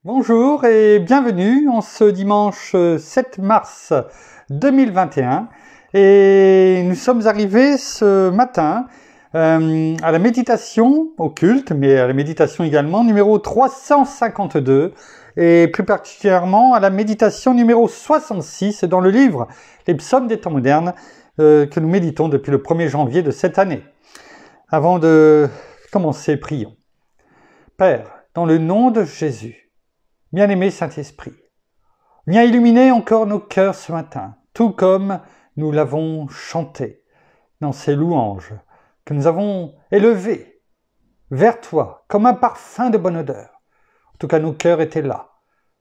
Bonjour et bienvenue en ce dimanche 7 mars 2021 et nous sommes arrivés ce matin à la méditation au culte, mais à la méditation également numéro 352 et plus particulièrement à la méditation numéro 66 dans le livre Les Psaumes des temps modernes que nous méditons depuis le 1er janvier de cette année. Avant de commencer, prions. Père, dans le nom de Jésus, bien-aimé Saint-Esprit, viens illuminer encore nos cœurs ce matin, tout comme nous l'avons chanté dans ces louanges que nous avons élevées vers toi comme un parfum de bonne odeur. En tout cas, nos cœurs étaient là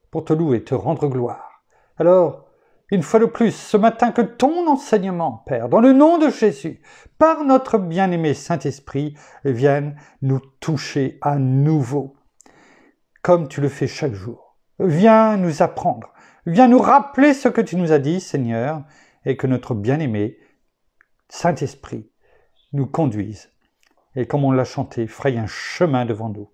pour te louer, te rendre gloire. Alors, une fois de plus, ce matin, que ton enseignement, Père, dans le nom de Jésus, par notre bien-aimé Saint-Esprit, vienne nous toucher à nouveau, comme tu le fais chaque jour. Viens nous apprendre, viens nous rappeler ce que tu nous as dit, Seigneur, et que notre bien-aimé Saint-Esprit nous conduise. Et comme on l'a chanté, fraye un chemin devant nous.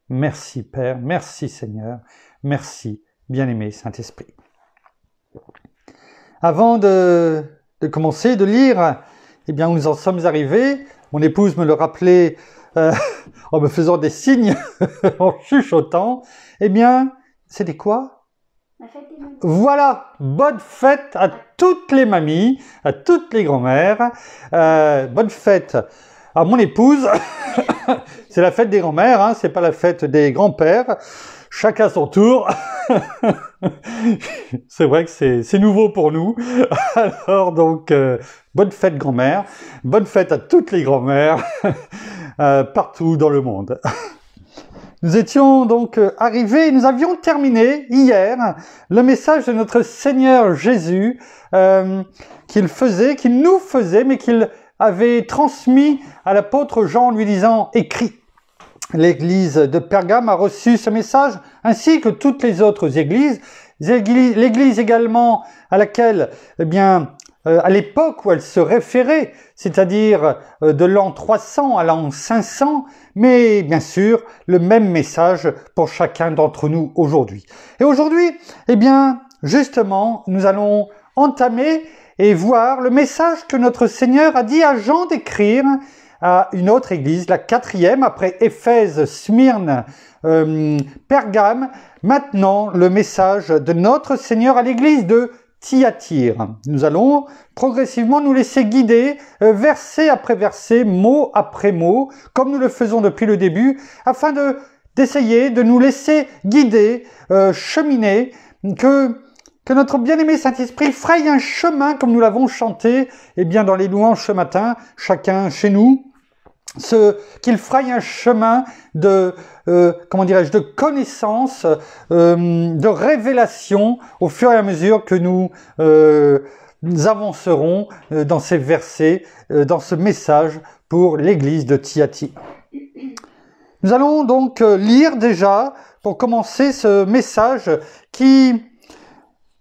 Merci Père, merci Seigneur, merci bien-aimé Saint-Esprit. Avant de commencer de lire, eh bien nous en sommes arrivés, mon épouse me le rappelait en me faisant des signes, en chuchotant, eh bien, c'était quoi ? La fête des mamies. Voilà, bonne fête à toutes les mamies, à toutes les grand-mères, bonne fête à mon épouse, c'est la fête des grand-mères, hein, c'est pas la fête des grands-pères, chacun son tour, c'est vrai que c'est nouveau pour nous, alors donc, bonne fête grand-mère, bonne fête à toutes les grand-mères, partout dans le monde. Nous étions donc arrivés, nous avions terminé hier le message de notre Seigneur Jésus qu'il nous faisait, mais qu'il avait transmis à l'apôtre Jean en lui disant « Écris ». L'église de Pergame a reçu ce message, ainsi que toutes les autres églises. L'église également à laquelle, à l'époque où elle se référait, c'est-à-dire de l'an 300 à l'an 500, mais bien sûr, le même message pour chacun d'entre nous aujourd'hui. Et aujourd'hui, justement, nous allons entamer et voir le message que notre Seigneur a dit à Jean d'écrire à une autre église, la 4e, après Éphèse, Smyrne, Pergame. Maintenant, le message de notre Seigneur à l'église de Thyatire. Nous allons progressivement nous laisser guider, verset après verset, mot après mot, comme nous le faisons depuis le début, afin d'essayer de nous laisser guider, cheminer, que notre bien-aimé Saint-Esprit fraye un chemin, comme nous l'avons chanté, dans les louanges ce matin, chacun chez nous, qu'il fraye un chemin de connaissance, de révélation au fur et à mesure que nous avancerons dans ces versets, dans ce message pour l'église de Thyatire. Nous allons donc lire déjà, pour commencer, ce message qui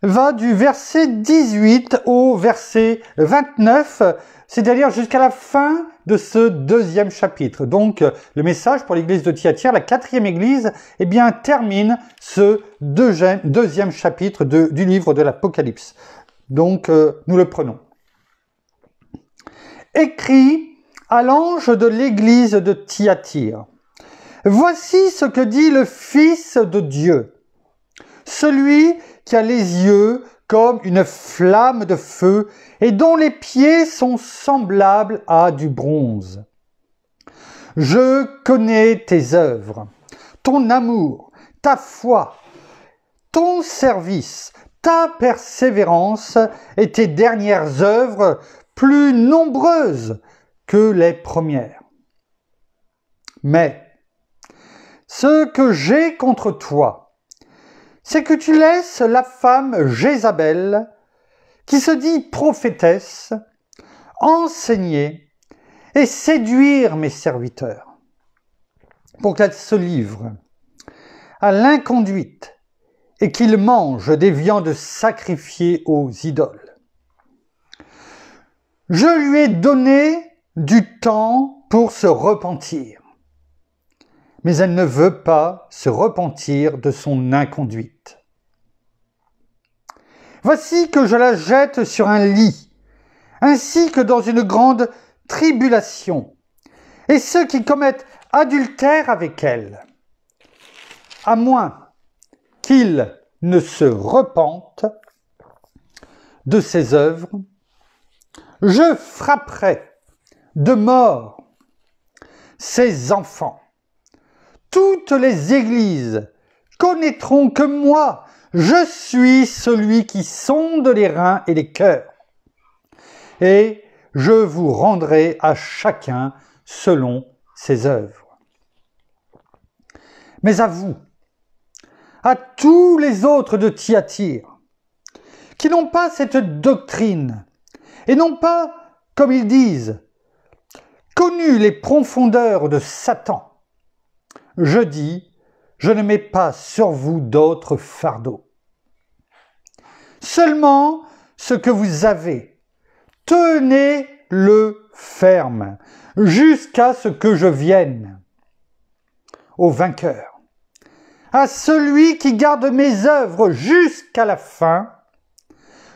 va du verset 18 au verset 29, c'est-à-dire jusqu'à la fin de ce deuxième chapitre. Donc, le message pour l'église de Thyatire, la 4e église, termine ce deuxième chapitre du livre de l'Apocalypse. Donc, nous le prenons. Écrit à l'ange de l'église de Thyatire. Voici ce que dit le Fils de Dieu, celui qui a les yeux comme une flamme de feu et dont les pieds sont semblables à du bronze. Je connais tes œuvres, ton amour, ta foi, ton service, ta persévérance et tes dernières œuvres plus nombreuses que les premières. Mais ce que j'ai contre toi, c'est que tu laisses la femme Jézabel, qui se dit prophétesse, enseigner et séduire mes serviteurs, pour qu'elle se livre à l'inconduite et qu'ils mangent des viandes sacrifiées aux idoles. Je lui ai donné du temps pour se repentir. mais elle ne veut pas se repentir de son inconduite. Voici que je la jette sur un lit, ainsi que dans une grande tribulation, et ceux qui commettent adultère avec elle, à moins qu'ils ne se repentent de ses œuvres, je frapperai de mort ses enfants. Toutes les églises connaîtront que moi, je suis celui qui sonde les reins et les cœurs. Et je vous rendrai à chacun selon ses œuvres. Mais à vous, à tous les autres de Thyatire, qui n'ont pas cette doctrine, et n'ont pas, comme ils disent, connu les profondeurs de Satan, je dis, je ne mets pas sur vous d'autres fardeaux. Seulement ce que vous avez, tenez-le ferme, jusqu'à ce que je vienne. Au vainqueur, à celui qui garde mes œuvres jusqu'à la fin,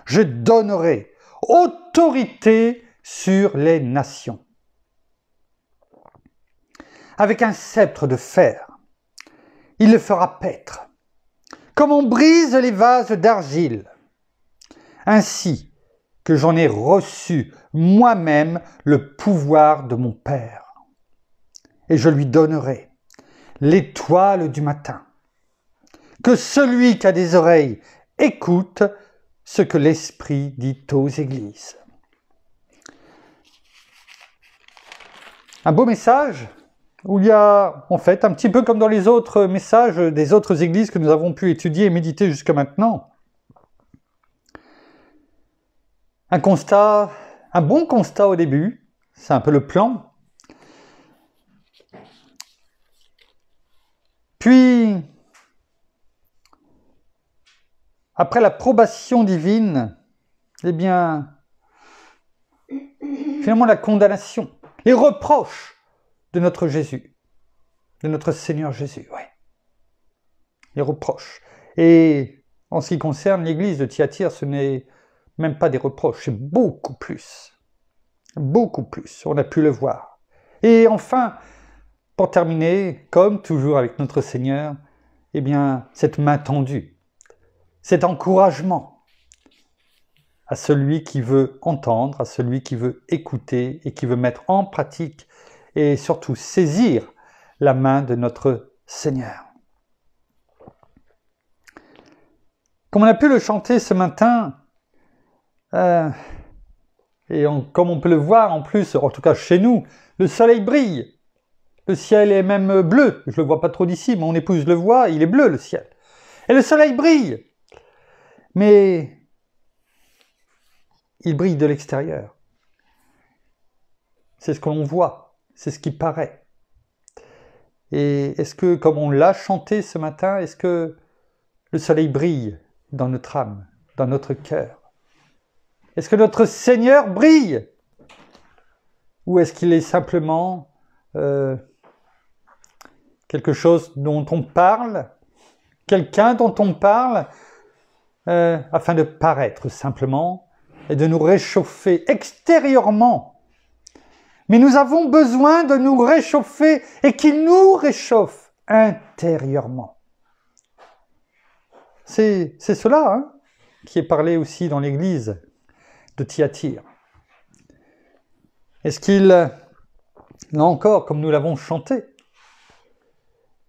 je donnerai autorité sur les nations. Avec un sceptre de fer, il le fera paître, comme on brise les vases d'argile, ainsi que j'en ai reçu moi-même le pouvoir de mon Père. Et je lui donnerai l'étoile du matin. Que celui qui a des oreilles écoute ce que l'Esprit dit aux églises. Un beau message où il y a, en fait, un petit peu comme dans les autres messages des autres églises que nous avons pu étudier et méditer jusqu'à maintenant, un constat, un bon constat au début, c'est un peu le plan. Puis, après l'approbation divine, eh bien, finalement la condamnation, les reproches de notre Jésus, de notre Seigneur Jésus, oui. Les reproches. Et en ce qui concerne l'église de Thyatire, ce n'est même pas des reproches, c'est beaucoup plus. Beaucoup plus, on a pu le voir. Et enfin, pour terminer, comme toujours avec notre Seigneur, eh bien, cette main tendue, cet encouragement à celui qui veut entendre, à celui qui veut écouter et qui veut mettre en pratique et surtout saisir la main de notre Seigneur. Comme on a pu le chanter ce matin, comme on peut le voir en plus, en tout cas chez nous, le soleil brille. Le ciel est même bleu. Je ne le vois pas trop d'ici, mon épouse le voit, il est bleu le ciel. Et le soleil brille. Mais il brille de l'extérieur. C'est ce que l'on voit, c'est ce qui paraît. Et est-ce que, comme on l'a chanté ce matin, est-ce que le soleil brille dans notre âme, dans notre cœur? Est-ce que notre Seigneur brille? Ou est-ce qu'il est simplement quelque chose dont on parle, quelqu'un dont on parle, afin de paraître simplement et de nous réchauffer extérieurement? Mais nous avons besoin de nous réchauffer et qu'il nous réchauffe intérieurement. C'est cela qui est parlé aussi dans l'église de Thyatire. Est-ce qu'il, là encore, comme nous l'avons chanté,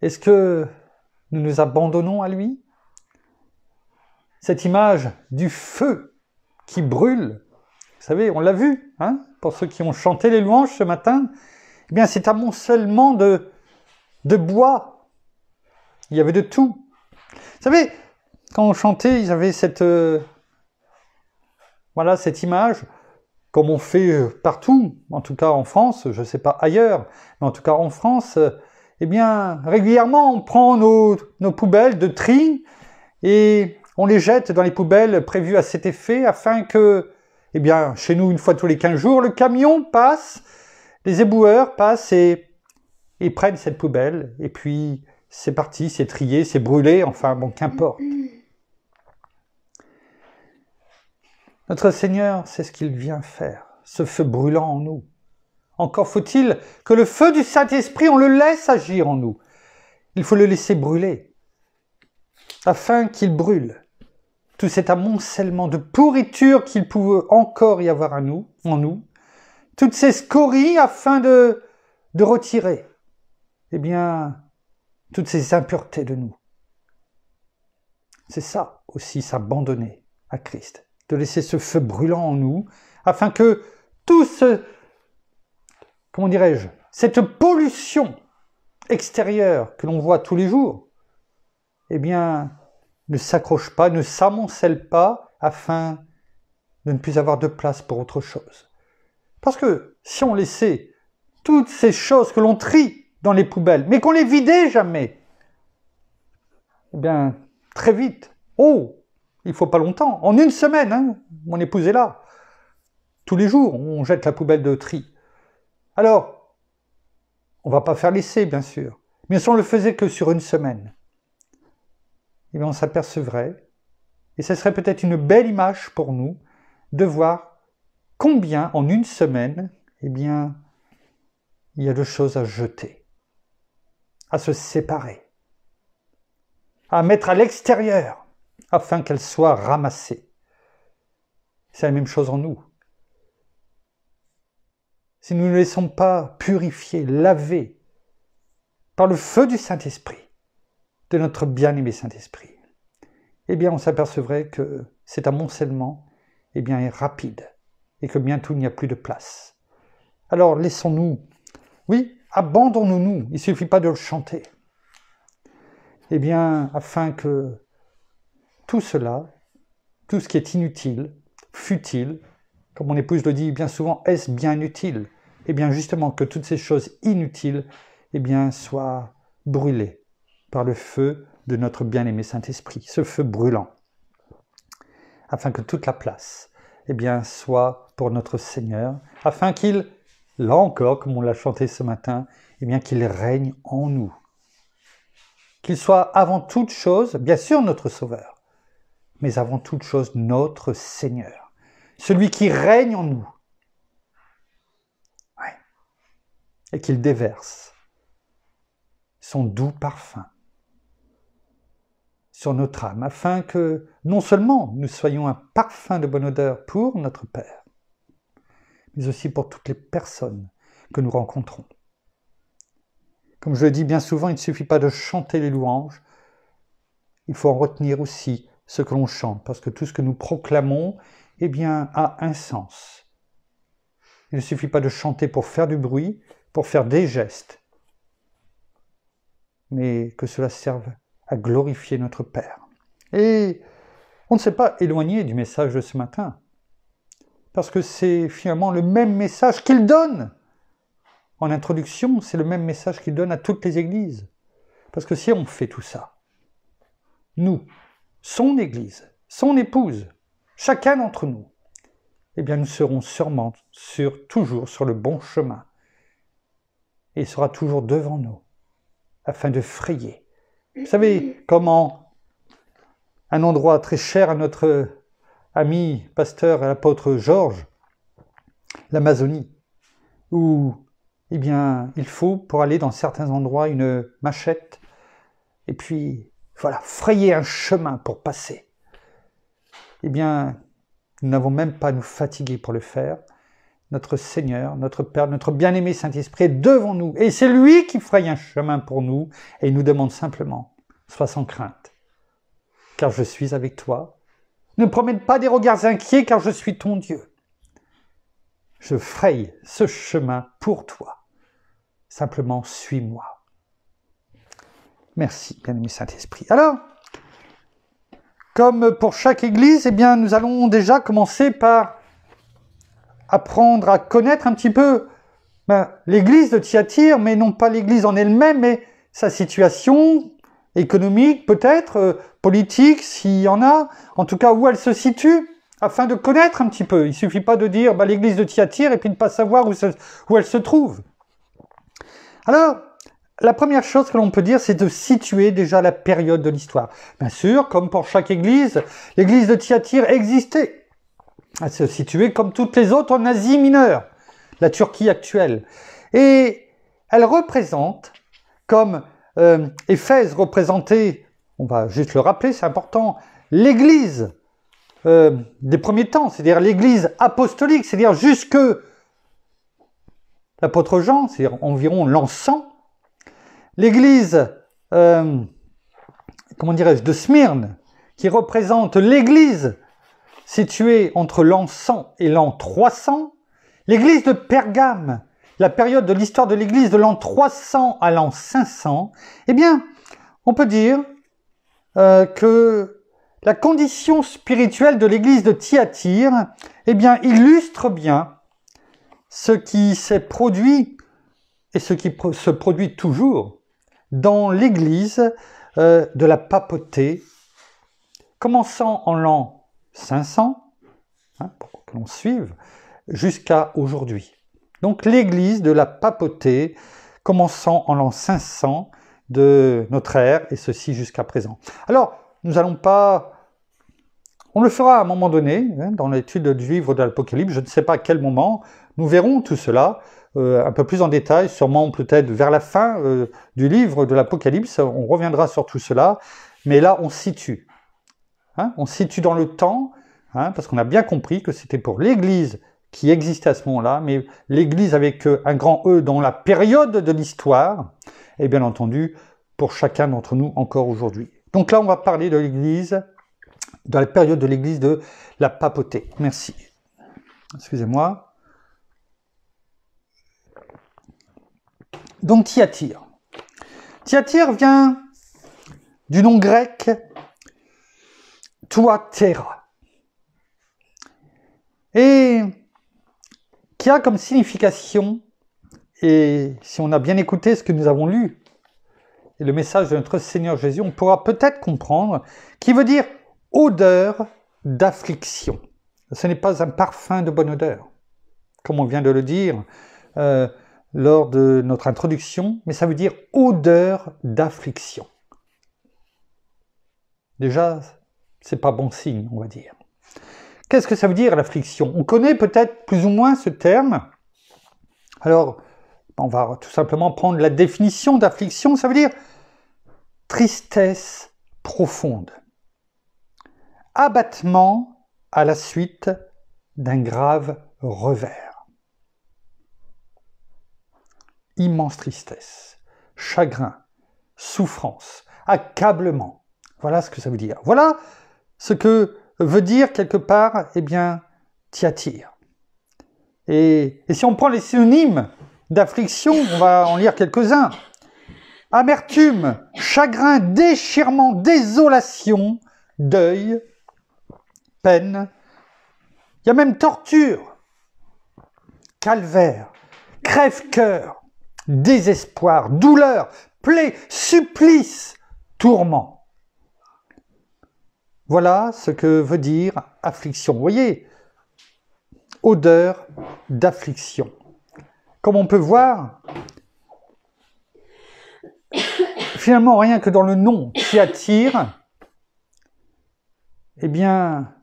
est-ce que nous nous abandonnons à lui? Cette image du feu qui brûle, vous savez, on l'a vu, pour ceux qui ont chanté les louanges ce matin, eh bien c'est amoncellement de bois. Il y avait de tout. Vous savez, quand on chantait, il y avait cette image, comme on fait partout, en tout cas en France, je ne sais pas ailleurs, mais en tout cas en France, eh bien, régulièrement, on prend nos poubelles de tri et on les jette dans les poubelles prévues à cet effet afin que, eh bien, chez nous, une fois tous les 15 jours, le camion passe, les éboueurs passent et Ils prennent cette poubelle, et puis c'est parti, c'est trié, c'est brûlé, enfin bon, qu'importe. Notre Seigneur, c'est ce qu'il vient faire, ce feu brûlant en nous. Encore faut-il que le feu du Saint-Esprit, on le laisse agir en nous. Il faut le laisser brûler, afin qu'il brûle tout cet amoncellement de pourriture qu'il pouvait encore y avoir en nous, toutes ces scories afin de retirer, toutes ces impuretés de nous. C'est ça aussi, s'abandonner à Christ, de laisser ce feu brûlant en nous, afin que tout cette pollution extérieure que l'on voit tous les jours, ne s'accroche pas, ne s'amoncelle pas, afin de ne plus avoir de place pour autre chose. Parce que si on laissait toutes ces choses que l'on trie dans les poubelles, mais qu'on les vidait jamais, très vite, il faut pas longtemps, en une semaine, mon épouse est là, tous les jours, on jette la poubelle de tri. Alors, on va pas faire l'essai, bien sûr, mais si on le faisait que sur une semaine, on s'apercevrait, et ce serait peut-être une belle image pour nous, de voir combien, en une semaine, il y a de choses à jeter, à se séparer, à mettre à l'extérieur, afin qu'elles soient ramassées. C'est la même chose en nous. Si nous ne laissons pas purifier, laver, par le feu du Saint-Esprit, de notre bien-aimé Saint-Esprit, on s'apercevrait que cet amoncellement est rapide et que bientôt il n'y a plus de place. Alors laissons-nous, abandonnons-nous, il ne suffit pas de le chanter, afin que tout cela, tout ce qui est inutile, futile, comme mon épouse le dit bien souvent, est-ce bien utile ? Justement que toutes ces choses inutiles soient brûlées par le feu de notre bien-aimé Saint-Esprit, ce feu brûlant, afin que toute la place soit pour notre Seigneur, afin qu'il, là encore, comme on l'a chanté ce matin, qu'il règne en nous. Qu'il soit avant toute chose, bien sûr notre Sauveur, mais avant toute chose notre Seigneur, celui qui règne en nous, et qu'il déverse son doux parfum sur notre âme, afin que non seulement nous soyons un parfum de bonne odeur pour notre Père, mais aussi pour toutes les personnes que nous rencontrons. Comme je le dis bien souvent, il ne suffit pas de chanter les louanges, il faut en retenir aussi ce que l'on chante, parce que tout ce que nous proclamons, a un sens. Il ne suffit pas de chanter pour faire du bruit, pour faire des gestes, mais que cela serve à glorifier notre Père. Et on ne s'est pas éloigné du message de ce matin, parce que c'est finalement le même message qu'il donne. En introduction, c'est le même message qu'il donne à toutes les églises. Parce que si on fait tout ça, nous, son Église, son épouse, chacun d'entre nous, nous serons sûrement toujours sur le bon chemin. Et il sera toujours devant nous, afin de frayer. Vous savez comment un endroit très cher à notre ami pasteur et l'apôtre Georges, l'Amazonie, où il faut, pour aller dans certains endroits, une machette, et puis, frayer un chemin pour passer. Nous n'avons même pas à nous fatiguer pour le faire. Notre Seigneur, notre Père, notre bien-aimé Saint-Esprit est devant nous, et c'est lui qui fraye un chemin pour nous, et il nous demande simplement, sois sans crainte, car je suis avec toi. Ne promène pas des regards inquiets, car je suis ton Dieu. Je fraye ce chemin pour toi. Simplement, suis-moi. Merci, bien-aimé Saint-Esprit. Alors, comme pour chaque église, nous allons déjà commencer par apprendre à connaître un petit peu l'église de Thyatire, mais non pas l'église en elle-même, mais sa situation économique peut-être, politique s'il y en a, en tout cas où elle se situe, afin de connaître un petit peu. Il ne suffit pas de dire l'église de Thyatire et puis de ne pas savoir où elle se trouve. Alors, la première chose que l'on peut dire, c'est de situer déjà la période de l'histoire. Bien sûr, comme pour chaque église, l'église de Thyatire existait. Elle se situait comme toutes les autres en Asie mineure, la Turquie actuelle. Et elle représente, comme Éphèse représentait, on va juste le rappeler, c'est important, l'église des premiers temps, c'est-à-dire l'église apostolique, c'est-à-dire jusque l'apôtre Jean, c'est-à-dire environ l'an 100. L'église, comment dirais-je, de Smyrne, qui représente l'église située entre l'an 100 et l'an 300. L'église de Pergame, la période de l'histoire de l'église de l'an 300 à l'an 500. Eh bien, on peut dire que la condition spirituelle de l'église de Thyatire, eh bien, illustre bien ce qui s'est produit et ce qui se produit toujours dans l'église de la papauté, commençant en l'an 500, pour que l'on suive, jusqu'à aujourd'hui. Donc l'église de la papauté, commençant en l'an 500 de notre ère, et ceci jusqu'à présent. Alors, nous n'allons pas... On le fera à un moment donné, dans l'étude du livre de l'Apocalypse, je ne sais pas à quel moment, nous verrons tout cela un peu plus en détail, sûrement peut-être vers la fin du livre de l'Apocalypse, on reviendra sur tout cela, mais là on situe. On situe dans le temps, parce qu'on a bien compris que c'était pour l'Église qui existait à ce moment-là, mais l'Église avec un grand E dans la période de l'histoire, et bien entendu pour chacun d'entre nous encore aujourd'hui. Donc là on va parler de l'Église, de la période de l'Église de la papauté. Merci. Excusez-moi. Donc Thyatire. Thyatire vient du nom grec Thyatira, et qui a comme signification, et si on a bien écouté ce que nous avons lu, et le message de notre Seigneur Jésus, on pourra peut-être comprendre, qui veut dire odeur d'affliction. Ce n'est pas un parfum de bonne odeur, comme on vient de le dire lors de notre introduction, mais ça veut dire odeur d'affliction. Déjà, c'est pas bon signe, on va dire. Qu'est-ce que ça veut dire l'affliction? On connaît peut-être plus ou moins ce terme. Alors, on va tout simplement prendre la définition d'affliction. Ça veut dire tristesse profonde, abattement à la suite d'un grave revers. Immense tristesse, chagrin, souffrance, accablement. Voilà ce que ça veut dire. Voilà ce que veut dire quelque part, eh bien, Thyatire. Et si on prend les synonymes d'affliction, on va en lire quelques-uns. Amertume, chagrin, déchirement, désolation, deuil, peine. Il y a même torture, calvaire, crève-cœur, désespoir, douleur, plaie, supplice, tourment. Voilà ce que veut dire affliction. Vous voyez, odeur d'affliction. Comme on peut voir, finalement, rien que dans le nom Thyatire, eh bien,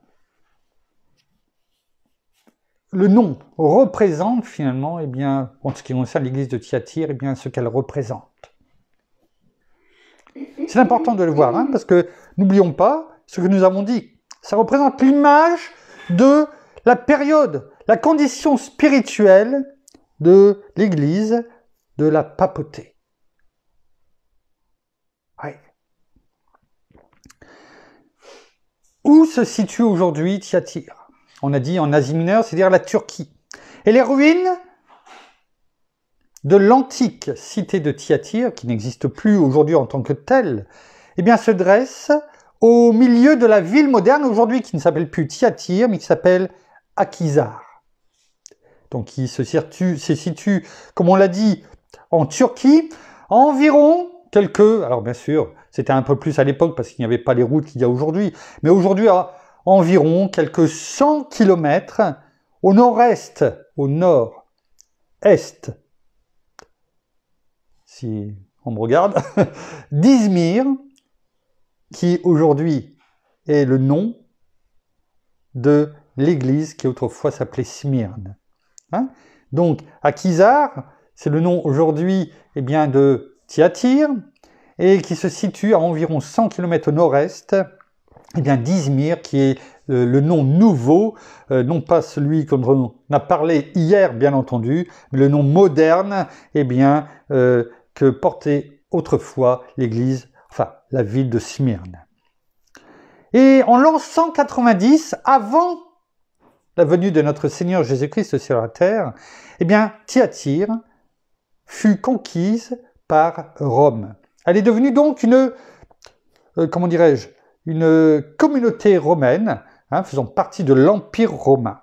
le nom représente finalement, eh bien, en ce qui concerne l'église de Thyatire, eh bien, ce qu'elle représente. C'est important de le voir, parce que n'oublions pas ce que nous avons dit. Ça représente l'image de la période, la condition spirituelle de l'église de la papauté. Oui. Où se situe aujourd'hui Thyatire? On a dit en Asie mineure, c'est-à-dire la Turquie. Et les ruines de l'antique cité de Thyatire, qui n'existe plus aujourd'hui en tant que telle, eh bien, se dressent au milieu de la ville moderne aujourd'hui, qui ne s'appelle plus Thyatire, mais qui s'appelle Akhisar. Donc, qui se situe, comme on l'a dit, en Turquie, à environ alors bien sûr, c'était un peu plus à l'époque parce qu'il n'y avait pas les routes qu'il y a aujourd'hui, mais aujourd'hui, à environ quelques 100 kilomètres au nord-est, au nord-est, si on me regarde, d'Izmir, qui aujourd'hui est le nom de l'église qui autrefois s'appelait Smyrne. Hein? Donc, Akhisar, c'est le nom aujourd'hui de Thyatire, et qui se situe à environ 100 km au nord-est d'Izmir, qui est le nom nouveau, non pas celui qu'on a parlé hier, bien entendu, mais le nom moderne que portait autrefois l'église, enfin la ville de Smyrne. Et en l'an 190, avant la venue de notre Seigneur Jésus-Christ sur la terre, Thyatire fut conquise par Rome. Elle est devenue donc une communauté romaine, faisant partie de l'Empire romain.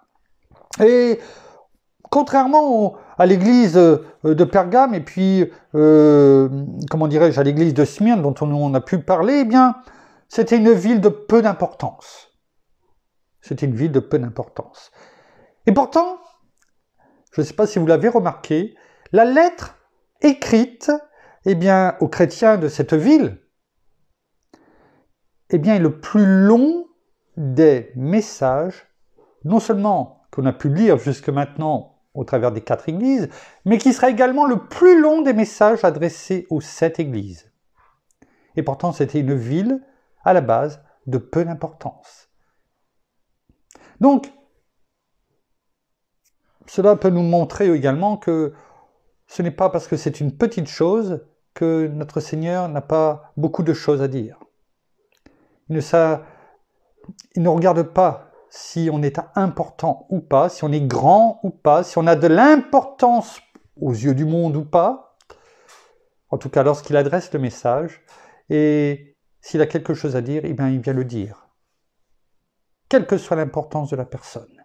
Et contrairement à l'église de Pergame et puis, à l'église de Smyrne dont on a pu parler, c'était une ville de peu d'importance. C'était une ville de peu d'importance. Et pourtant, je ne sais pas si vous l'avez remarqué, la lettre écrite aux chrétiens de cette ville est le plus long des messages, non seulement qu'on a pu lire jusque maintenant au travers des 4 églises, mais qui sera également le plus long des messages adressés aux 7 églises. Et pourtant, c'était une ville, à la base, de peu d'importance. Donc, cela peut nous montrer également que ce n'est pas parce que c'est une petite chose que notre Seigneur n'a pas beaucoup de choses à dire. Il ne regarde pas si on est important ou pas, si on est grand ou pas, si on a de l'importance aux yeux du monde ou pas. En tout cas, lorsqu'il adresse le message, et s'il a quelque chose à dire, il vient le dire. Quelle que soit l'importance de la personne.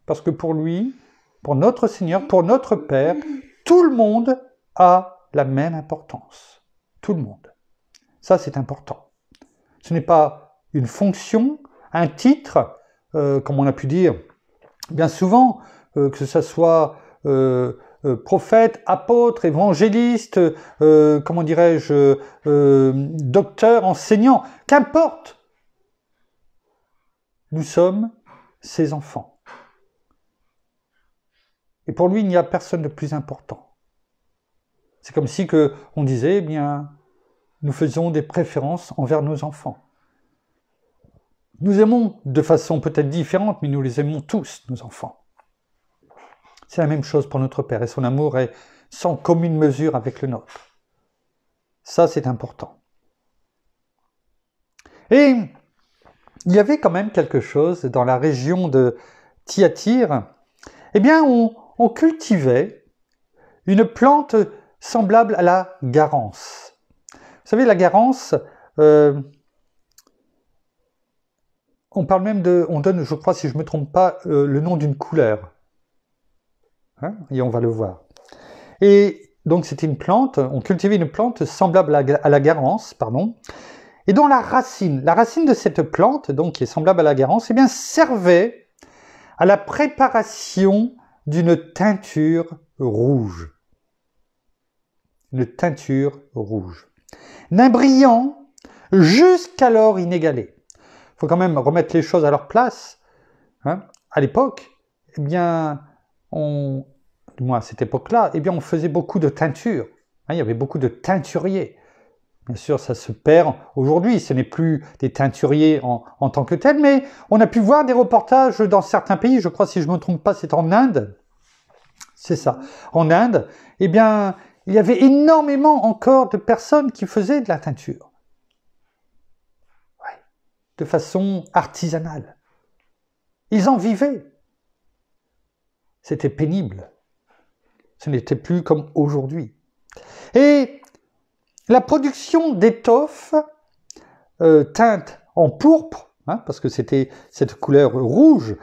Parce que pour lui, pour notre Seigneur, pour notre Père, tout le monde a la même importance. Tout le monde. Ça, c'est important. Ce n'est pas une fonction, un titre, comme on a pu dire bien souvent, que ce soit prophète, apôtre, évangéliste, docteur, enseignant, qu'importe. Nous sommes ses enfants. Et pour lui, il n'y a personne de plus important. C'est comme si on disait, nous faisons des préférences envers nos enfants. Nous aimons de façon peut-être différente, mais nous les aimons tous, nos enfants. C'est la même chose pour notre Père, et son amour est sans commune mesure avec le nôtre. Ça, c'est important. Et il y avait quand même quelque chose dans la région de Thyatire. On cultivait une plante semblable à la garance. Vous savez, la garance, on parle même on donne, je crois, si je ne me trompe pas, le nom d'une couleur. Et on va le voir. Et donc c'était une plante, on cultivait une plante semblable à la garance, et dont la racine de cette plante, donc qui est semblable à la garance, servait à la préparation d'une teinture rouge. Une teinture rouge. D'un brillant jusqu'alors inégalé. Il faut quand même remettre les choses à leur place. À l'époque, du moins à cette époque-là, on faisait beaucoup de teintures. Il y avait beaucoup de teinturiers. Bien sûr, ça se perd aujourd'hui. Ce n'est plus des teinturiers en tant que tels, mais on a pu voir des reportages dans certains pays. Je crois, si je ne me trompe pas, c'est en Inde. C'est ça. En Inde, il y avait énormément encore de personnes qui faisaient de la teinture. Ouais. De façon artisanale. Ils en vivaient. C'était pénible. Ce n'était plus comme aujourd'hui. Et la production d'étoffes teintes en pourpre, parce que c'était cette couleur rouge,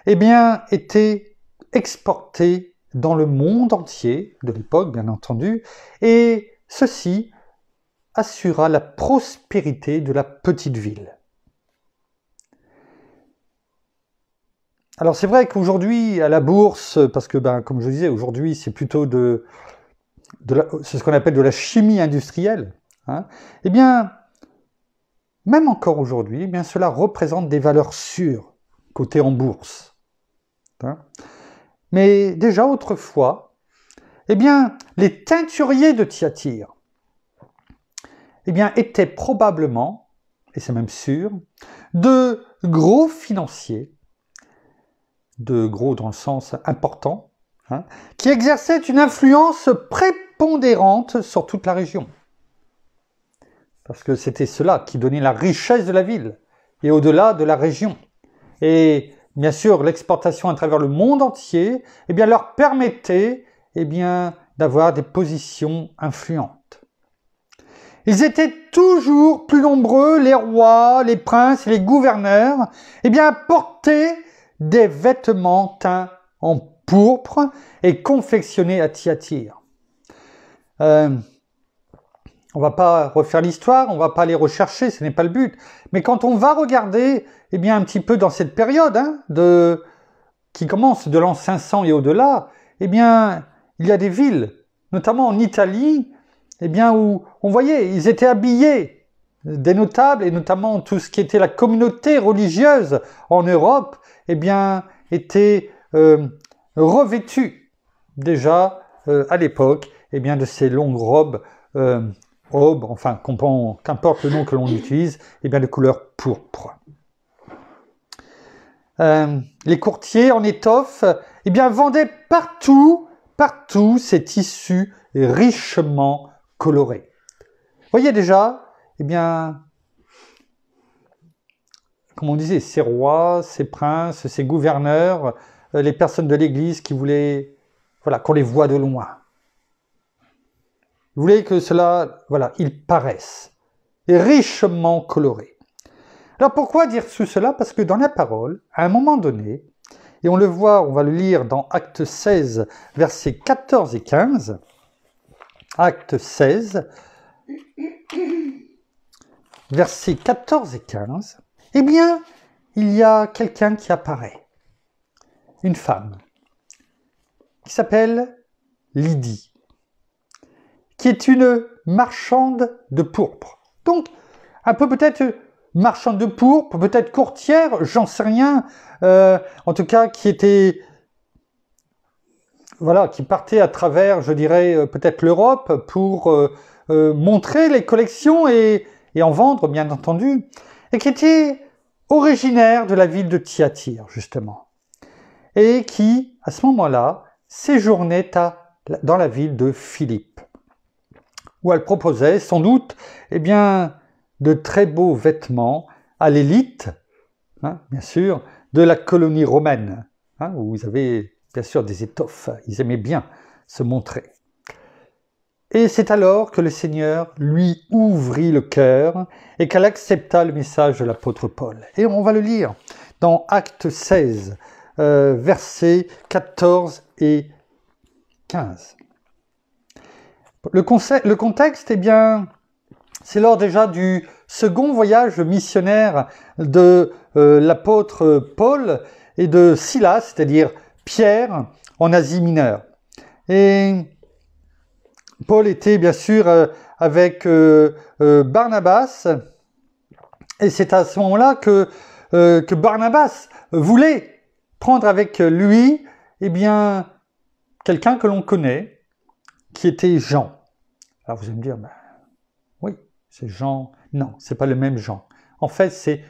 était exportée dans le monde entier de l'époque, bien entendu, et ceci assura la prospérité de la petite ville. Alors c'est vrai qu'aujourd'hui, à la bourse, parce que comme je disais, aujourd'hui c'est plutôt de c'est ce qu'on appelle de la chimie industrielle, hein, eh bien, même encore aujourd'hui, eh bien, cela représente des valeurs sûres, cotées en bourse. Hein. Mais déjà autrefois, eh bien, les teinturiers de Thyatire eh bien, étaient probablement, et c'est même sûr, de gros financiers, de gros dans le sens important, hein, qui exerçaient une influence prépondérante sur toute la région. Parce que c'était cela qui donnait la richesse de la ville, et au-delà de la région. Et bien sûr, l'exportation à travers le monde entier eh bien, leur permettait eh bien, d'avoir des positions influentes. Ils étaient toujours plus nombreux, les rois, les princes et les gouverneurs, eh bien, à porter des vêtements teints en pourpre et confectionnés à Thyatire. On va pas refaire l'histoire, on va pas aller rechercher, ce n'est pas le but. Mais quand on va regarder, eh bien, un petit peu dans cette période, hein, qui commence de l'an 500 et au-delà, eh bien, il y a des villes, notamment en Italie, eh bien, où on voyait, ils étaient habillés, des notables, et notamment tout ce qui était la communauté religieuse en Europe, eh bien, était revêtus déjà à l'époque, eh bien, de ces longues robes, enfin, qu'importe le nom que l'on utilise, eh bien, de couleur pourpre. Les courtiers en étoffe, eh bien, vendaient partout ces tissus richement colorés. Vous voyez déjà, eh bien, comme on disait, ces rois, ces princes, ces gouverneurs, les personnes de l'Église qui voulaient, voilà, qu'on les voit de loin. Vous voulez que cela, voilà, ils paraissent et richement colorés. Alors pourquoi dire tout cela? Parce que dans la parole, à un moment donné, et on le voit, on va le lire dans Actes 16, versets 14 et 15, Actes 16, versets 14 et 15, eh bien, il y a quelqu'un qui apparaît, une femme, qui s'appelle Lydie, qui est une marchande de pourpre. Donc, un peu peut-être marchande de pourpre, peut-être courtière, j'en sais rien, en tout cas qui était, voilà, qui partait à travers, je dirais, peut-être l'Europe pour montrer les collections et en vendre, bien entendu, et qui était originaire de la ville de Thyatire, justement, et qui, à ce moment-là, séjournait dans la ville de Philippe, où elle proposait sans doute, eh bien, de très beaux vêtements à l'élite, hein, bien sûr, de la colonie romaine, hein, où vous avez bien sûr des étoffes, ils aimaient bien se montrer. Et c'est alors que le Seigneur lui ouvrit le cœur et qu'elle accepta le message de l'apôtre Paul. Et on va le lire dans Actes 16, versets 14 et 15. Le contexte, eh bien, c'est lors déjà du second voyage missionnaire de l'apôtre Paul et de Silas, c'est-à-dire Pierre, en Asie mineure. Et Paul était bien sûr avec Barnabas, et c'est à ce moment-là que Barnabas voulait prendre avec lui, eh bien, quelqu'un que l'on connaît, qui était Jean. Alors vous allez me dire, ben, oui, c'est Jean. Non, c'est pas le même Jean. En fait, c'est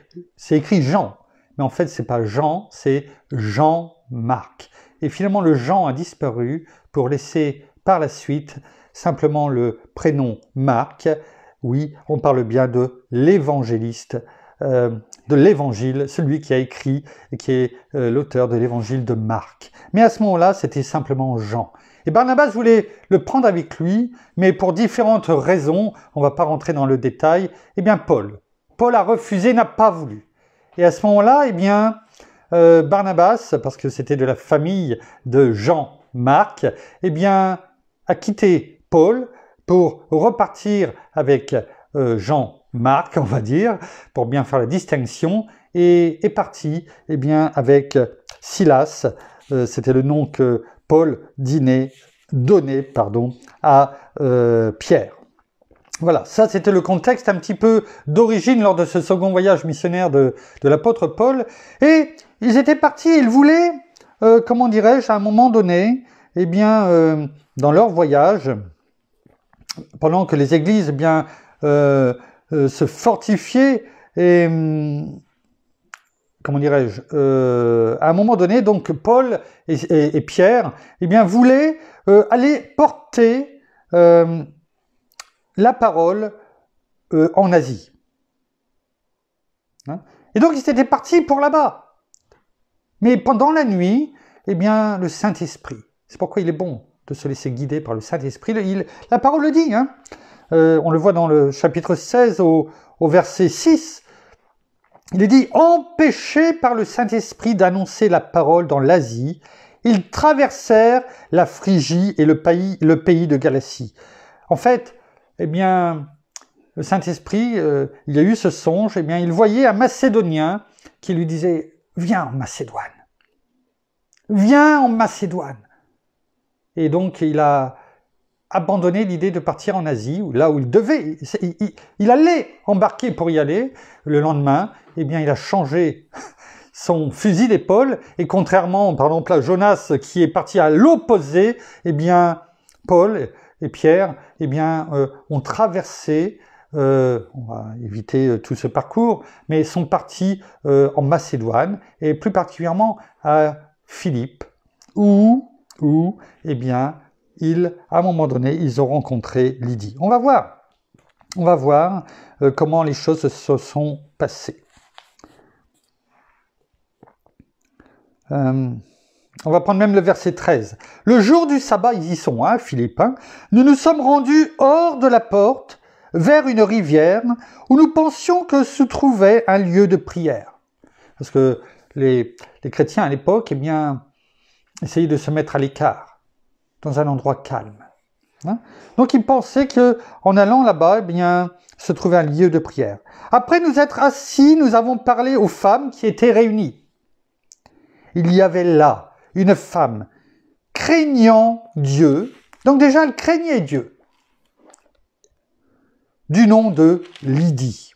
écrit Jean, mais en fait, c'est pas Jean, c'est Jean-Marc. Et finalement, le Jean a disparu pour laisser par la suite simplement le prénom Marc. Oui, on parle bien de l'évangéliste, de l'évangile, celui qui a écrit et qui est l'auteur de l'évangile de Marc. Mais à ce moment-là, c'était simplement Jean. Et Barnabas voulait le prendre avec lui, mais pour différentes raisons, on ne va pas rentrer dans le détail, eh bien Paul a refusé, n'a pas voulu. Et à ce moment-là, eh bien, Barnabas, parce que c'était de la famille de Jean-Marc, eh bien, a quitté Paul pour repartir avec Jean-Marc, on va dire, pour bien faire la distinction, et est parti eh bien, avec Silas, c'était le nom que Paul donné, pardon, à Pierre. Voilà, ça c'était le contexte un petit peu d'origine lors de ce second voyage missionnaire de l'apôtre Paul. Et ils étaient partis, ils voulaient, comment dirais-je, à un moment donné, eh bien, dans leur voyage, pendant que les églises, eh bien, se fortifiaient et, comment dirais-je, à un moment donné, donc Paul et Pierre, eh bien, voulaient aller porter la parole en Asie. Hein? Et donc, ils étaient partis pour là-bas. Mais pendant la nuit, eh bien, le Saint-Esprit, c'est pourquoi il est bon de se laisser guider par le Saint-Esprit, la parole le dit, hein. On le voit dans le chapitre 16 au verset 6, il est dit « Empêchés par le Saint-Esprit d'annoncer la parole dans l'Asie, ils traversèrent la Phrygie et le pays de Galatie. » En fait, eh bien, le Saint-Esprit, il y a eu ce songe, eh bien, il voyait un Macédonien qui lui disait « Viens en Macédoine, viens en Macédoine ». Et donc, il a abandonné l'idée de partir en Asie, là où il devait, il allait embarquer pour y aller. Le lendemain, eh bien, il a changé son fusil d'épaule, et contrairement, par exemple, à Jonas qui est parti à l'opposé, eh bien, Paul et Pierre, eh bien, ont traversé, on va éviter tout ce parcours, mais sont partis en Macédoine, et plus particulièrement à Philippe, où eh bien, à un moment donné, ils ont rencontré Lydie. On va voir comment les choses se sont passées. On va prendre même le verset 13. Le jour du sabbat, ils y sont, hein, Philippe, hein, nous nous sommes rendus hors de la porte, vers une rivière, où nous pensions que se trouvait un lieu de prière. Parce que les chrétiens à l'époque, eh bien, essayaient de se mettre à l'écart, dans un endroit calme. Hein. Donc ils pensaient qu'en allant là-bas, eh bien, se trouvait un lieu de prière. Après nous être assis, nous avons parlé aux femmes qui étaient réunies. Il y avait là une femme craignant Dieu, donc déjà elle craignait Dieu, du nom de Lydie,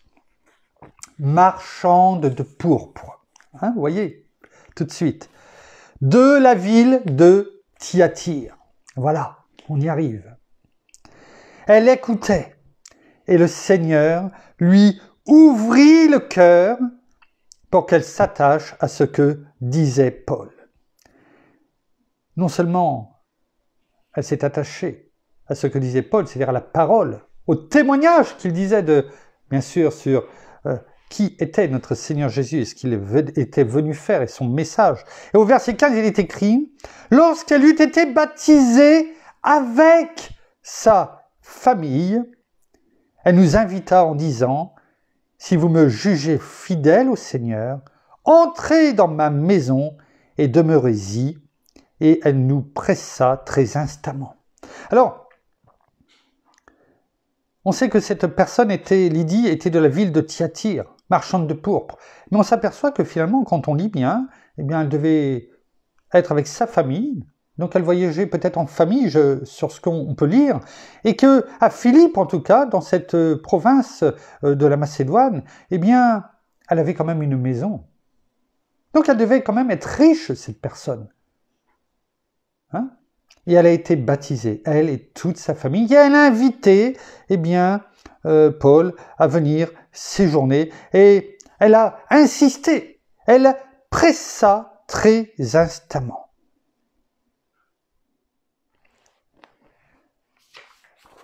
marchande de pourpre. Hein, vous voyez, tout de suite. De la ville de Thyatire. Voilà, on y arrive. Elle écoutait, et le Seigneur lui ouvrit le cœur pour qu'elle s'attache à ce que disait Paul. Non seulement elle s'est attachée à ce que disait Paul, c'est-à-dire à la parole, au témoignage qu'il disait bien sûr, sur qui était notre Seigneur Jésus et ce qu'il était venu faire et son message. Et au verset 15, il est écrit « Lorsqu'elle eut été baptisée avec sa famille, elle nous invita en disant « Si vous me jugez fidèle au Seigneur, entrez dans ma maison et demeurez-y. » Et elle nous pressa très instamment. Alors, on sait que cette personne Lydie était de la ville de Thyatire, marchande de pourpre. Mais on s'aperçoit que finalement, quand on lit bien, eh bien, elle devait être avec sa famille. Donc elle voyageait peut-être en famille, sur ce qu'on peut lire. Et que à Philippe, en tout cas, dans cette province de la Macédoine, eh bien, elle avait quand même une maison. Donc elle devait quand même être riche, cette personne. Hein? Et elle a été baptisée, elle et toute sa famille. Et elle a invité, eh bien, Paul à venir séjourner. Et elle a insisté, elle pressa très instamment.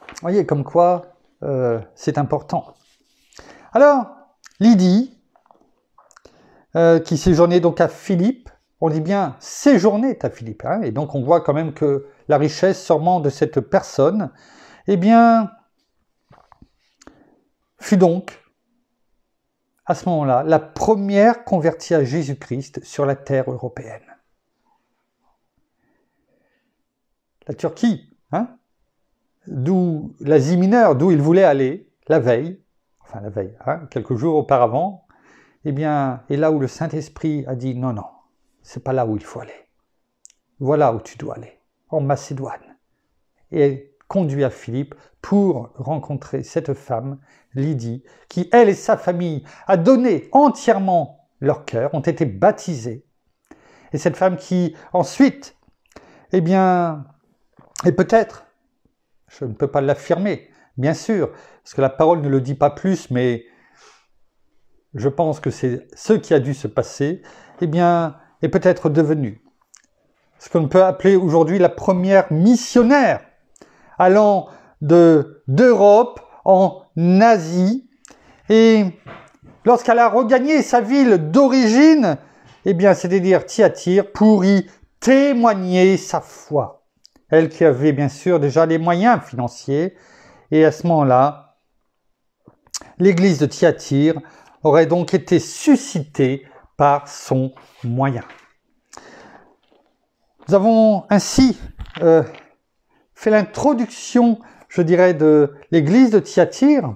Vous voyez, comme quoi c'est important. Alors, Lydie, qui séjournait donc à Philippe, on dit bien séjournait à Philippe, hein, et donc on voit quand même que la richesse sûrement de cette personne, eh bien, fut donc, à ce moment-là, la première convertie à Jésus-Christ sur la terre européenne. La Turquie, hein, d'où l'Asie mineure, d'où il voulait aller la veille, hein, quelques jours auparavant, eh bien, et là où le Saint-Esprit a dit non, c'est pas là où il faut aller. Voilà où tu dois aller, en Macédoine. est conduit à Philippe pour rencontrer cette femme, Lydie, qui, elle et sa famille, a donné entièrement leur cœur, ont été baptisés. Et cette femme qui, ensuite, eh bien, et peut-être, je ne peux pas l'affirmer, bien sûr, parce que la parole ne le dit pas plus, mais je pense que c'est ce qui a dû se passer, eh bien, est peut-être devenue ce qu'on peut appeler aujourd'hui la première missionnaire, allant d'Europe en Asie. Et lorsqu'elle a regagné sa ville d'origine, eh bien, c'est-à-dire Thyatire, pour y témoigner sa foi. Elle qui avait bien sûr déjà les moyens financiers, et à ce moment-là, l'église de Thyatire aurait donc été suscitée par son moyen. Nous avons ainsi fait l'introduction, je dirais, de l'église de Thyatire,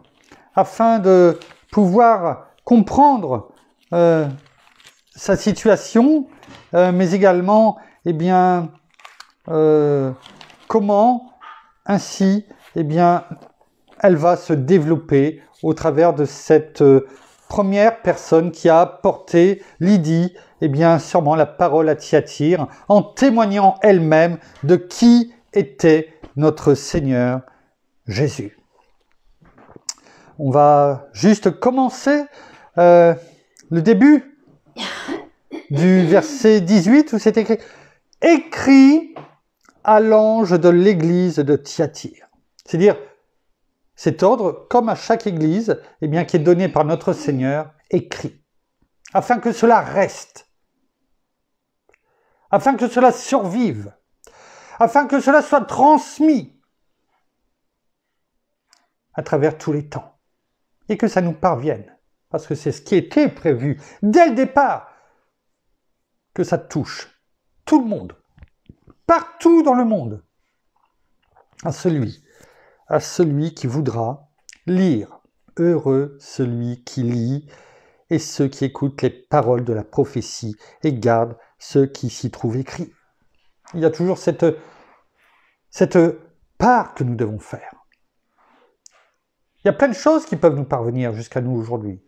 afin de pouvoir comprendre sa situation, mais également, eh bien, comment ainsi, eh bien, elle va se développer au travers de cette première personne qui a apporté, Lydie, eh bien, sûrement la parole à Thyatire, en témoignant elle-même de qui était notre Seigneur Jésus. On va juste commencer le début du verset 18 où c'est écrit « Écrit à l'ange de l'église de Thyatire ». C'est-à-dire, cet ordre, comme à chaque église, eh bien, qui est donné par notre Seigneur, écrit, afin que cela reste, afin que cela survive, afin que cela soit transmis à travers tous les temps, et que ça nous parvienne, parce que c'est ce qui était prévu dès le départ, que ça touche tout le monde, partout dans le monde, à celui qui voudra lire. Heureux celui qui lit et ceux qui écoutent les paroles de la prophétie et gardent ce qui s'y trouve écrit. Il y a toujours cette part que nous devons faire. Il y a plein de choses qui peuvent nous parvenir jusqu'à nous aujourd'hui.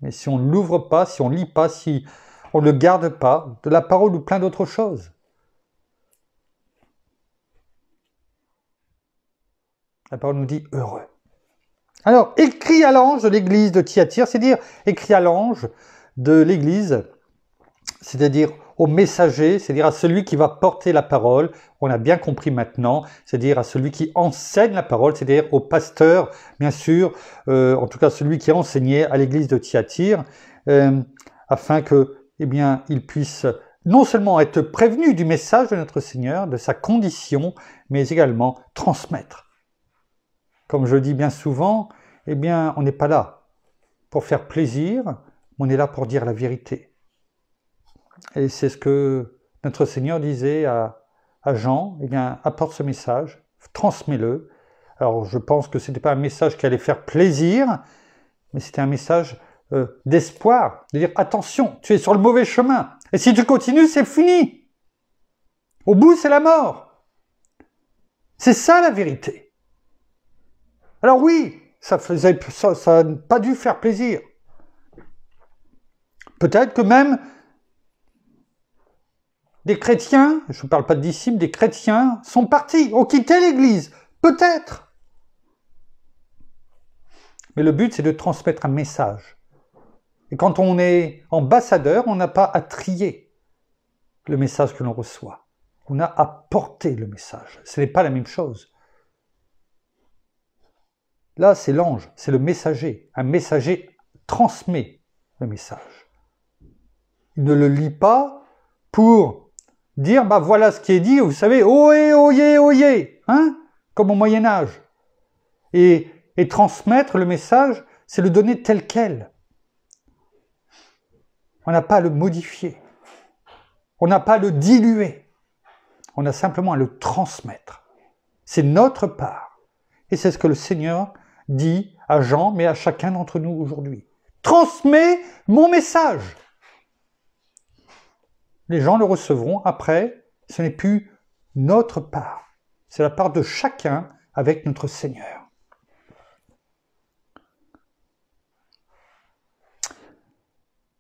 Mais si on ne l'ouvre pas, si on ne lit pas, si on ne le garde pas, de la parole ou plein d'autres choses. La parole nous dit heureux. Alors, écrit à l'ange de l'église de Thyatire, c'est-à-dire écrit à l'ange de l'église, c'est-à-dire au messager, c'est-à-dire à celui qui va porter la parole, on a bien compris maintenant, c'est-à-dire à celui qui enseigne la parole, c'est-à-dire au pasteur, bien sûr, en tout cas celui qui a enseigné à l'église de Thyatire, afin que, eh bien, il puisse non seulement être prévenu du message de notre Seigneur, de sa condition, mais également transmettre. Comme je dis bien souvent, eh bien, on n'est pas là pour faire plaisir, on est là pour dire la vérité. Et c'est ce que notre Seigneur disait à Jean, eh bien, apporte ce message, transmets-le. Alors, je pense que ce n'était pas un message qui allait faire plaisir, mais c'était un message d'espoir, de dire, attention, tu es sur le mauvais chemin, et si tu continues, c'est fini. Au bout, c'est la mort. C'est ça la vérité. Alors oui, ça n'a pas dû faire plaisir. Peut-être que même des chrétiens, je ne parle pas de disciples, des chrétiens sont partis, ont quitté l'Église. Peut-être. Mais le but, c'est de transmettre un message. Et quand on est ambassadeur, on n'a pas à trier le message que l'on reçoit. On a à porter le message. Ce n'est pas la même chose. Là, c'est l'ange, c'est le messager. Un messager transmet le message. Il ne le lit pas pour dire, bah voilà ce qui est dit, vous savez, oyez, oyez, oyez, hein, comme au Moyen-Âge. Et transmettre le message, c'est le donner tel quel. On n'a pas à le modifier. On n'a pas à le diluer. On a simplement à le transmettre. C'est notre part. Et c'est ce que le Seigneur dit à Jean, mais à chacun d'entre nous aujourd'hui. Transmets mon message. Les gens le recevront après, ce n'est plus notre part. c'est la part de chacun avec notre Seigneur.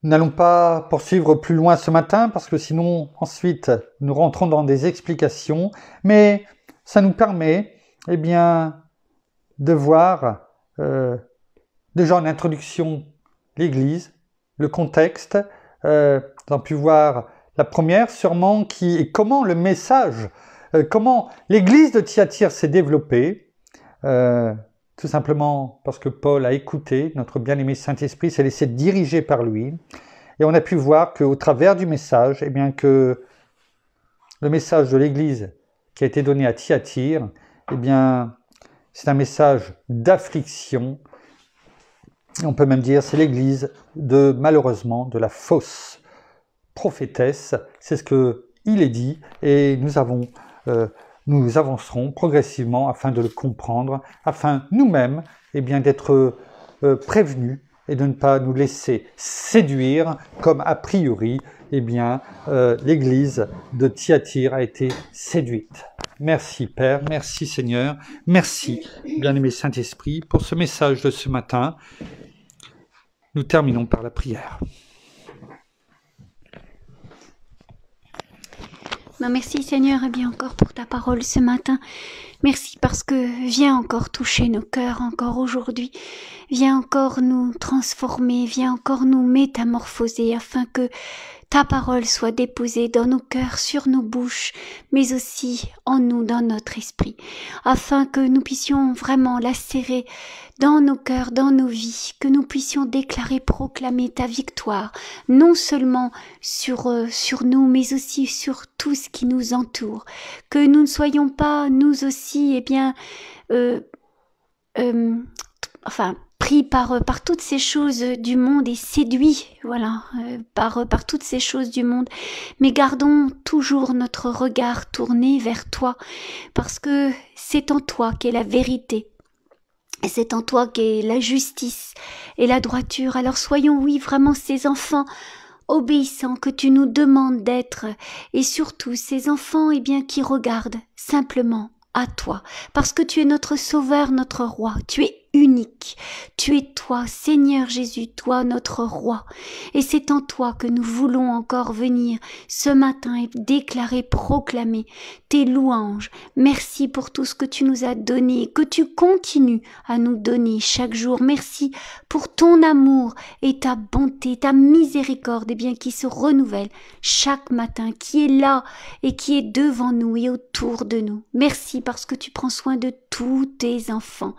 Nous n'allons pas poursuivre plus loin ce matin parce que sinon, ensuite, nous rentrons dans des explications. Mais ça nous permet, eh bien, de voir déjà en introduction l'Église, le contexte. Nous avons pu voir la première, sûrement, qui est comment le message, comment l'Église de Thyatire s'est développée. Tout simplement parce que Paul a écouté notre bien-aimé Saint-Esprit, s'est laissé diriger par lui. Et on a pu voir qu'au travers du message, eh bien que le message de l'Église qui a été donné à Thyatire, eh bien, c'est un message d'affliction. On peut même dire c'est l'Église malheureusement, de la fausse prophétesse. C'est ce qu'il est dit. Et nous avancerons progressivement afin de le comprendre, afin nous-mêmes eh bien, d'être prévenus et de ne pas nous laisser séduire comme a priori eh bien, l'Église de Thyatire a été séduite. Merci Père, merci Seigneur, merci bien-aimé Saint-Esprit pour ce message de ce matin. Nous terminons par la prière. Merci Seigneur et bien encore pour ta parole ce matin. Merci parce que viens encore toucher nos cœurs encore aujourd'hui. Viens encore nous transformer, viens encore nous métamorphoser afin que ta parole soit déposée dans nos cœurs, sur nos bouches, mais aussi en nous, dans notre esprit, afin que nous puissions vraiment la serrer dans nos cœurs, dans nos vies, que nous puissions déclarer, proclamer ta victoire, non seulement sur nous, mais aussi sur tout ce qui nous entoure, que nous ne soyons pas, nous aussi, pris par toutes ces choses du monde et séduits, par toutes ces choses du monde, mais gardons toujours notre regard tourné vers toi, parce que c'est en toi qu'est la vérité. Et c'est en toi qu'est la justice et la droiture. Alors soyons, oui, vraiment ces enfants obéissants que tu nous demandes d'être, et surtout ces enfants qui regardent simplement à toi, parce que tu es notre Sauveur, notre Roi, tu es unique, tu es toi, Seigneur Jésus, toi notre Roi, et c'est en toi que nous voulons encore venir ce matin et déclarer, proclamer tes louanges. Merci pour tout ce que tu nous as donné, que tu continues à nous donner chaque jour. Merci pour ton amour et ta bonté, ta miséricorde, qui se renouvelle chaque matin, qui est là et qui est devant nous et autour de nous. Merci parce que tu prends soin de tous tes enfants.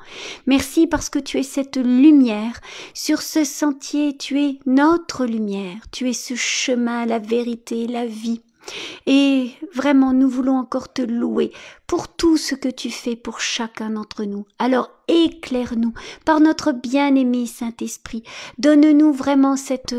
Merci parce que tu es cette lumière. Sur ce sentier, tu es notre lumière. Tu es ce chemin, la vérité, la vie. Et vraiment, nous voulons encore te louer pour tout ce que tu fais pour chacun d'entre nous. Alors éclaire-nous par notre bien-aimé Saint-Esprit. Donne-nous vraiment cette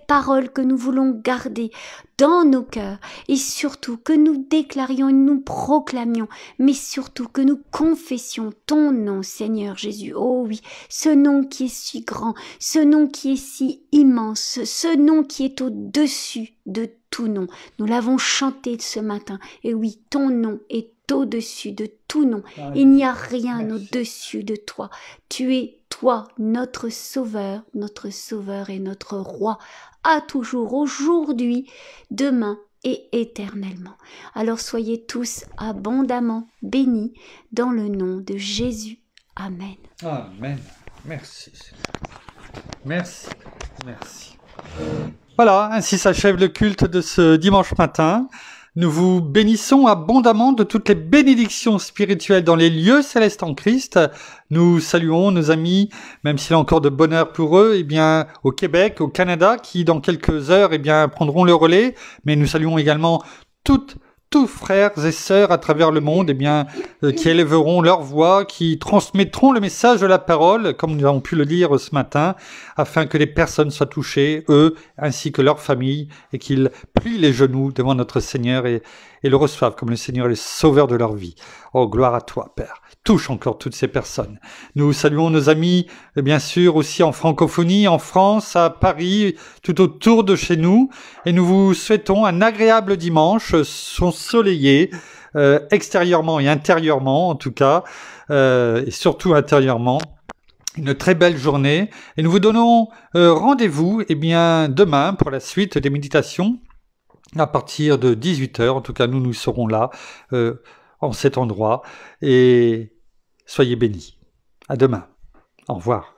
parole que nous voulons garder dans nos cœurs, et surtout que nous déclarions et nous proclamions, mais surtout que nous confessions ton nom, Seigneur Jésus. Oh oui, ce nom qui est si grand, ce nom qui est si immense, ce nom qui est au-dessus de tout nom. Nous l'avons chanté ce matin, et oui, ton nom est au-dessus de tout nom. Il n'y a rien au-dessus de toi. Tu es, toi, notre Sauveur et notre Roi, à toujours, aujourd'hui, demain et éternellement. Alors soyez tous abondamment bénis dans le nom de Jésus. Amen. Amen. Merci. Merci. Merci. Voilà, ainsi s'achève le culte de ce dimanche matin. Nous vous bénissons abondamment de toutes les bénédictions spirituelles dans les lieux célestes en Christ. Nous saluons nos amis, même s'il y a encore de bonheur pour eux, au Québec, au Canada, qui dans quelques heures, prendront le relais. Mais nous saluons également tous frères et sœurs à travers le monde, qui élèveront leur voix, qui transmettront le message de la parole, comme nous avons pu le dire ce matin, afin que les personnes soient touchées, eux, ainsi que leurs familles, et qu'ils plient les genoux devant notre Seigneur et et le reçoivent comme le Seigneur et le Sauveur de leur vie. Oh, gloire à toi, Père. Touche encore toutes ces personnes. Nous saluons nos amis, bien sûr, aussi en francophonie, en France, à Paris, tout autour de chez nous. Et nous vous souhaitons un agréable dimanche, ensoleillé, extérieurement et intérieurement, en tout cas, et surtout intérieurement. Une très belle journée. Et nous vous donnons rendez-vous, demain pour la suite des méditations à partir de 18h. En tout cas, nous serons là, en cet endroit. Et soyez bénis. À demain. Au revoir.